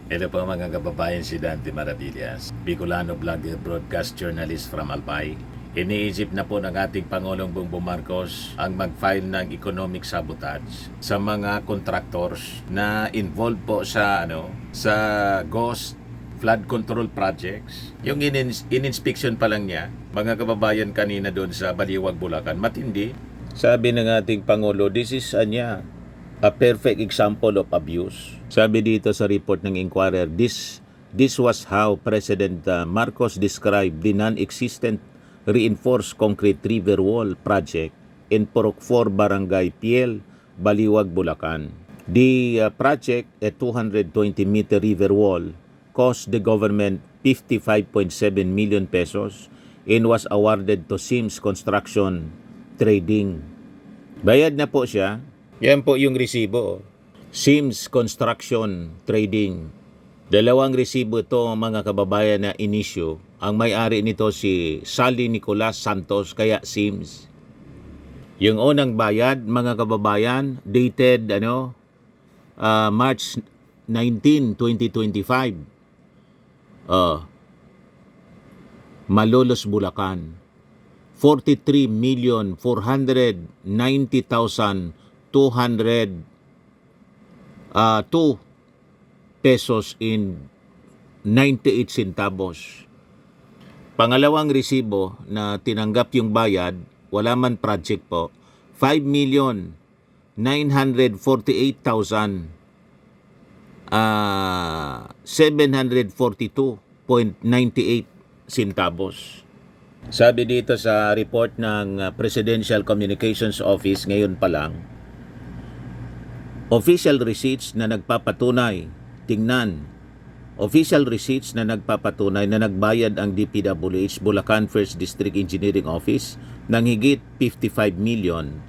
Hello po mga kababayan, si Dante Maravillas, Bicolano vlogger, broadcast journalist from Albay. Iniisip na po ng ating Pangulong Bongbong Marcos ang mag-file ng economic sabotage sa mga contractors na involved po sa ghost flood control projects. Yung in-inspection pa lang niya, mga kababayan kanina doon sa Baliwag, Bulacan, matindi. Sabi ng ating Pangulo, this is a perfect example of abuse. Sabi dito sa report ng Inquirer, this was how President Marcos described the non-existent reinforced concrete river wall project in Purok 4 Barangay Piel, Baliwag, Bulacan. The project, a 220-meter river wall, cost the government 55.7 million pesos and was awarded to Sims Construction Trading. Bayad na po siya. Yan po yung resibo. Sims Construction Trading. Dalawang resibo ito mga kababayan na inisyo. Ang may-ari nito si Sally Nicolas Santos, kaya Sims. Yung unang bayad mga kababayan dated March 19, 2025. Malolos, Bulacan. 43,490,202 pesos in 98 centavos. Pangalawang resibo na tinanggap yung bayad, wala man project po, 5,948,742.98 centavos. Sabi dito sa report ng Presidential Communications Office ngayon pa lang, official receipts na nagpapatunay na nagbayad ang DPWH Bulacan 1st District Engineering Office ng higit 55 million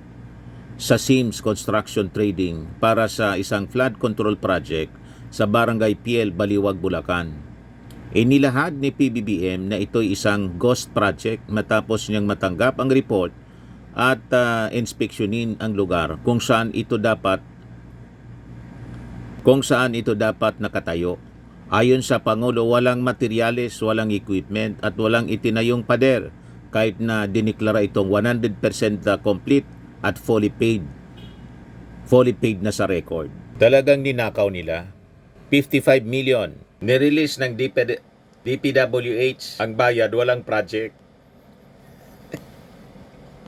sa Sims Construction Trading para sa isang flood control project sa Barangay Piel, Baliwag, Bulacan. Inilahad ni PBBM na ito'y isang ghost project matapos niyang matanggap ang report at inspeksyonin ang lugar kung saan ito dapat nakatayo. Ayon sa Pangulo, walang materyales, walang equipment at walang itinayong pader kahit na diniklara itong 100% complete at fully paid na sa record. Talagang ninakaw nila 55 million. Nirelease ng DPWH ang bayad, walang project.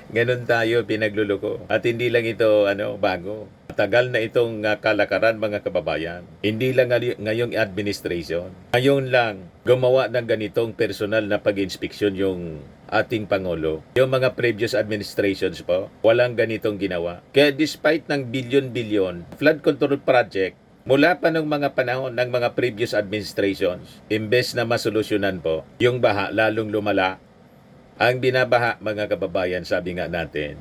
Ganon tayo pinagluluko. At hindi lang ito bago. Tagal na itong kalakaran mga kababayan. Hindi lang ngayong administration. Ngayon lang gumawa ng ganitong personal na pag-inspeksyon yung ating Pangulo. Yung mga previous administrations po, walang ganitong ginawa. Kaya despite ng bilyon-bilyon flood control project, mula pa ng mga panahon ng mga previous administrations, imbes na masolusyonan po yung baha, lalong lumala. Ang binabaha mga kababayan, sabi nga natin,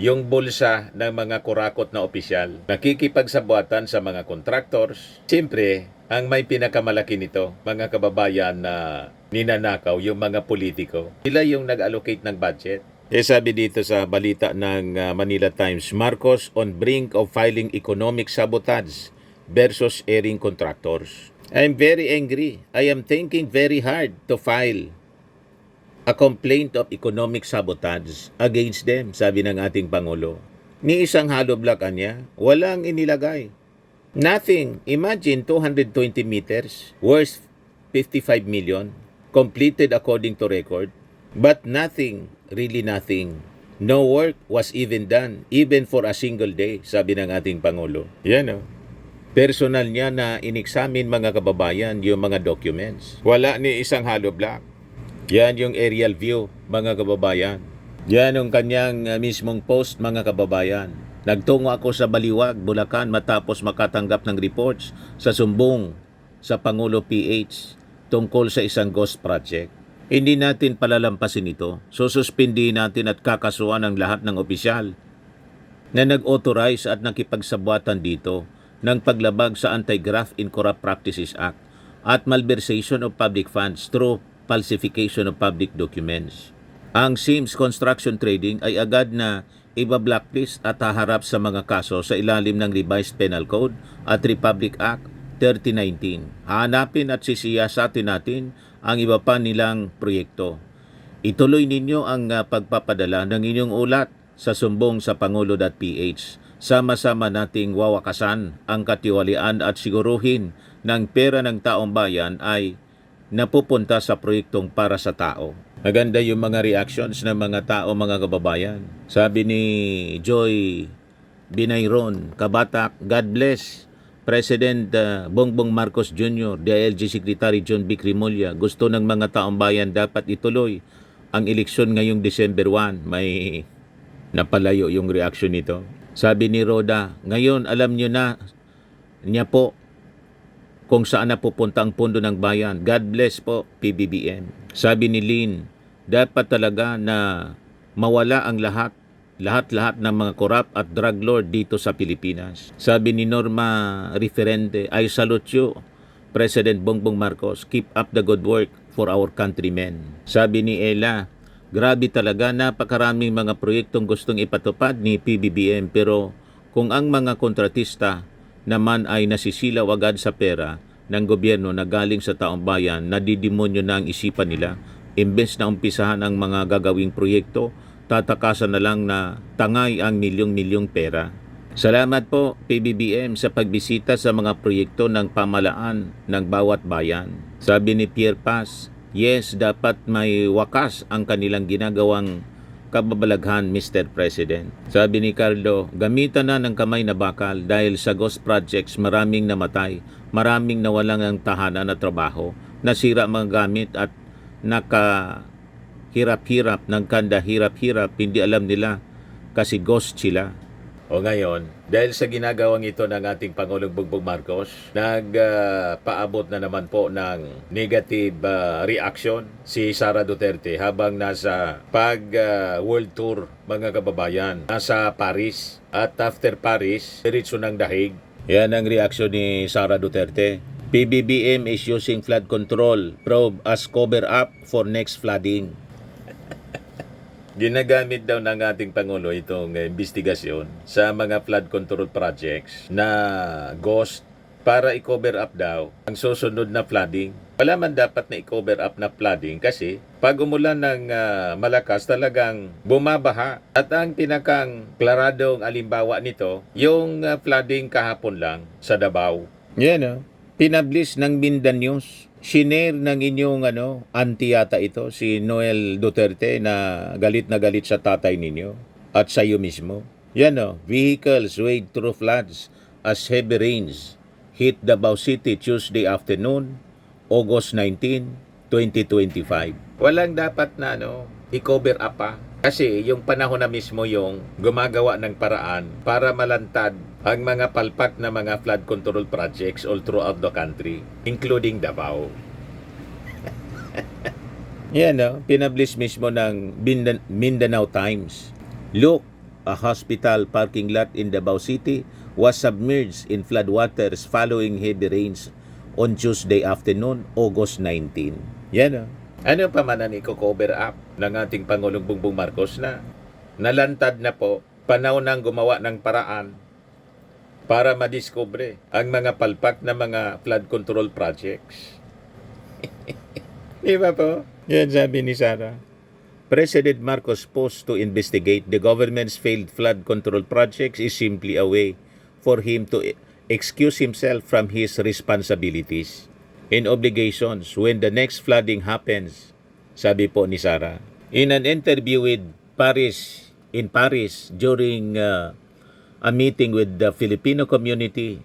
yung bulsa ng mga kurakot na opisyal, nakikipagsabuatan sa mga contractors. Siyempre, ang may pinakamalaki nito, mga kababayan, na ninanakaw yung mga politiko. Sila yung nag-allocate ng budget. Sabi dito sa balita ng Manila Times, Marcos on brink of filing economic sabotage versus airing contractors. I'm very angry. I am thinking very hard to file a complaint of economic sabotage against them, sabi ng ating Pangulo. Ni isang hollow block niya, walang inilagay. Nothing. Imagine 220 meters, worth 55 million, completed according to record, but nothing, really nothing. No work was even done, even for a single day, sabi ng ating Pangulo. Yan personal niya na inexamine mga kababayan yung mga documents. Wala ni isang hollow block. Yan yung aerial view mga kababayan. Yan yung kanyang mismong post mga kababayan. Nagtungo ako sa Baliwag, Bulacan matapos makatanggap ng reports sa sumbong sa Pangulo PH tungkol sa isang ghost project. Hindi natin palalampasin ito. Sususpindihin natin at kakasuhan ang lahat ng opisyal na nag-authorize at nakipagsabuatan dito ng paglabag sa Anti-Graft and Corrupt Practices Act at malversation of public funds through falsification of public documents. Ang Sims Construction Trading ay agad na iba-blacklist at haharap sa mga kaso sa ilalim ng Revised Penal Code at Republic Act 3019. Hanapin at sisiyasatin natin ang iba pa nilang proyekto. Ituloy ninyo ang pagpapadala ng inyong ulat sa sumbong sa Pangulo.ph. Sama-sama nating wawakasan ang katiwalian at siguruhin ng pera ng taong bayan ay napupunta sa proyektong para sa tao. Maganda yung mga reactions ng mga tao, mga kababayan. Sabi ni Joy Binayron Kabatak, God bless President Bongbong Marcos Jr., DILG Secretary John B. Crimolia. Gusto ng mga taong bayan dapat ituloy ang eleksyon ngayong December 1. May napalayo yung reaction nito. Sabi ni Roda, ngayon alam nyo na niya po kung saan napupunta ang pondo ng bayan. God bless po, PBBM. Sabi ni Lynn, dapat talaga na mawala ang lahat-lahat ng mga corrupt at drug lord dito sa Pilipinas. Sabi ni Norma Referente, I salute you, President Bongbong Marcos. Keep up the good work for our countrymen. Sabi ni Ella, grabe talaga, napakaraming mga proyektong gustong ipatupad ni PBBM, pero kung ang mga kontratista naman ay nasisilaw agad sa pera ng gobyerno na galing sa taong bayan, nadidemonyo na ang isipan nila. Imbes na umpisahan ang mga gagawing proyekto, tatakasan na lang na tangay ang milyong-milyong pera. Salamat po PBBM sa pagbisita sa mga proyekto ng pamalaan ng bawat bayan. Sabi ni Pierre Paz, yes, dapat may wakas ang kanilang ginagawang kababalaghan, Mr. President. Sabi ni Carlo, gamitan na ng kamay na bakal dahil sa ghost projects maraming namatay, maraming nawalang ang tahanan at trabaho, nasira mga gamit at nakahirap-hirap ng kanda hirap-hirap, hindi alam nila kasi ghost sila. O ngayon, dahil sa ginagawang ito ng ating Pangulong Bongbong Marcos, nagpaabot na naman po ng negative reaction si Sara Duterte habang nasa world tour, mga kababayan, nasa Paris. At after Paris, diretso ng dahig. Yan ang reaction ni Sara Duterte. PBBM is using flood control probe as cover up for next flooding. Ginagamit daw ng ating Pangulo itong investigasyon sa mga flood control projects na ghost para i-cover up daw ang susunod na flooding. Wala man dapat na i-cover up na flooding kasi pag umulan ng malakas talagang bumabaha. At ang pinakang klaradong alimbawa nito, yung flooding kahapon lang sa Davao. Yan pinablis ng Mindanews. Shinare ng inyong auntie yata ito, si Noel Duterte, na galit sa tatay ninyo at sa iyo mismo. Yan vehicles wade through floods as heavy rains hit Davao City Tuesday afternoon, August 19, 2025. Walang dapat na i-cover up pa. Kasi yung panahon na mismo yung gumagawa ng paraan para malantad ang mga palpak na mga flood control projects all throughout the country, including Davao. Yan pinablis mismo ng Mindanao Times. Look, a hospital parking lot in Davao City was submerged in floodwaters following heavy rains on Tuesday afternoon, August 19. Yan Ano pa man ang i-cover up ng ating Pangulong Bongbong Marcos na nalantad na po, panahon nang gumawa ng paraan para madiskubre ang mga palpak na mga flood control projects. Di ba po? Yan sabi ni Sara. President Marcos post to investigate the government's failed flood control projects is simply a way for him to excuse himself from his responsibilities and obligations when the next flooding happens, sabi po ni Sara. In an interview in Paris during a meeting with the Filipino community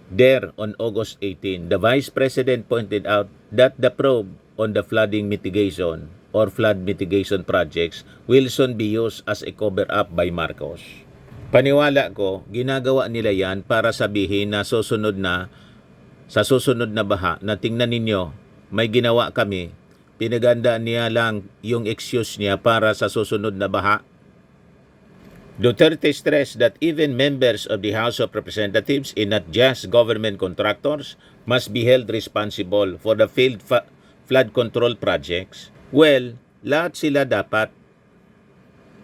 there on August 18, the Vice President pointed out that the probe on the flooding mitigation or flood mitigation projects will soon be used as a cover-up by Marcos. Paniwala ko, ginagawa nila yan para sabihin na sa susunod na baha na tingnan ninyo, may ginawa kami, pinagandaan niya lang yung excuse niya para sa susunod na baha. Duterte stressed that even members of the House of Representatives and not just government contractors must be held responsible for the failed flood control projects. Well, lahat sila dapat.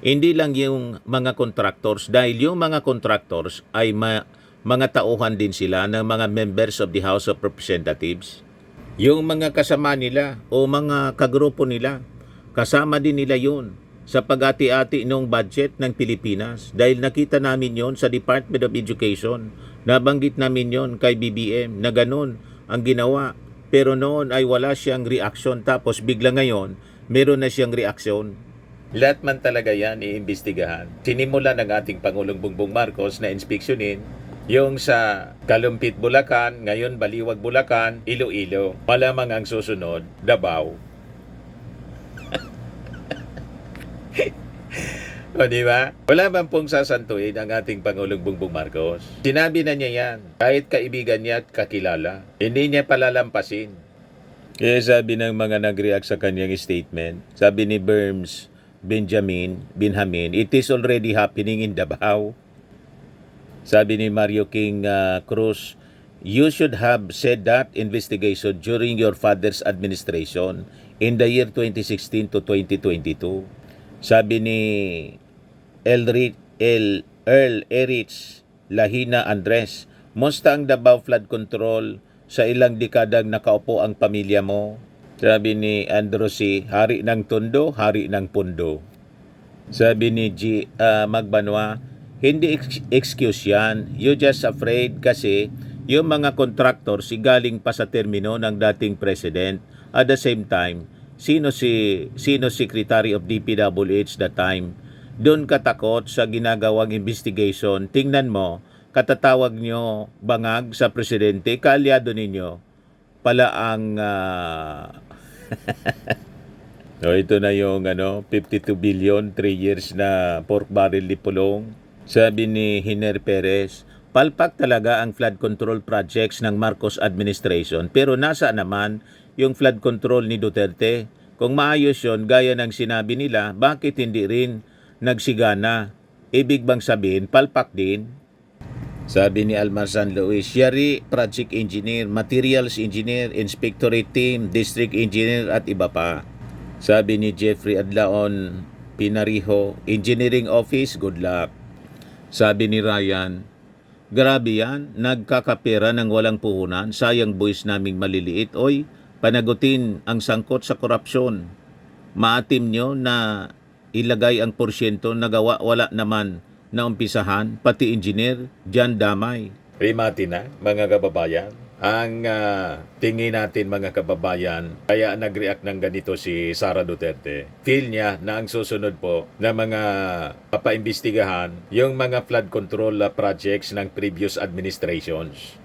Hindi lang yung mga contractors dahil yung mga contractors ay mga tauhan din sila ng mga members of the House of Representatives. Yung mga kasama nila o mga kagrupo nila, kasama din nila yun sa pag-ati-ati ng budget ng Pilipinas. Dahil nakita namin yon sa Department of Education. Nabanggit namin yon kay BBM na ganun ang ginawa. Pero noon ay wala siyang reaction, tapos bigla ngayon meron na siyang reaksyon. Lahat man talaga yan iimbestigahan. Sinimula ng ating Pangulong Bongbong Marcos na inspeksyonin yung sa Kalumpit, Bulacan, ngayon Baliwag, Bulacan, Iloilo. Malamang ang susunod, Davao. O di ba? Wala bang pong sasantuin ang ating Pangulong Bongbong Marcos? Sinabi na niya yan. Kahit kaibigan niya at kakilala, hindi niya palalampasin. Kaya sabi ng mga nag-react sa kanyang statement, sabi ni Benjamin, it is already happening in Davao. Sabi ni Mario King Cruz, you should have said that investigation during your father's administration in the year 2016 to 2022. Sabi ni Earl Erich Lahina Andres, musta ang Davao flood control sa ilang dekadang nakaupo ang pamilya mo? Sabi ni Androsi, hari ng tondo, hari ng pundo. Sabi ni Magbanwa, hindi excuse yan. You just afraid kasi yung mga contractor galing pa sa termino ng dating president. At the same time, sino Secretary of DPWH that time? Doon katakot sa ginagawang investigation. Tingnan mo, katatawag nyo bangag sa presidente, kaalyado ninyo pala ang so ito na yung 52 billion, 3 years na pork barrel lipulong. Sabi ni Hiner Perez, palpak talaga ang flood control projects ng Marcos administration, pero nasa naman yung flood control ni Duterte? Kung maayos yun, gaya ng sinabi nila, bakit hindi rin nagsigana? Ibig bang sabihin, palpak din? Sabi ni Almarzan Luis, Yari, project engineer, materials engineer, inspectorate team, district engineer at iba pa. Sabi ni Jeffrey Adlaon Pinariho, engineering office, good luck. Sabi ni Ryan, grabe yan, nagkakapera ng walang puhunan, sayang boys naming maliliit, oy, panagutin ang sangkot sa korupsyon. Maatim nyo na ilagay ang porsyento nagawa, wala naman na umpisahan, pati engineer, dyan damay. Rimati na, mga kababayan. Ang tingin natin, mga kababayan, kaya nag-react ng ganito si Sara Duterte. Feel niya na ang susunod po na mga papaimbestigahan yung mga flood control projects ng previous administrations.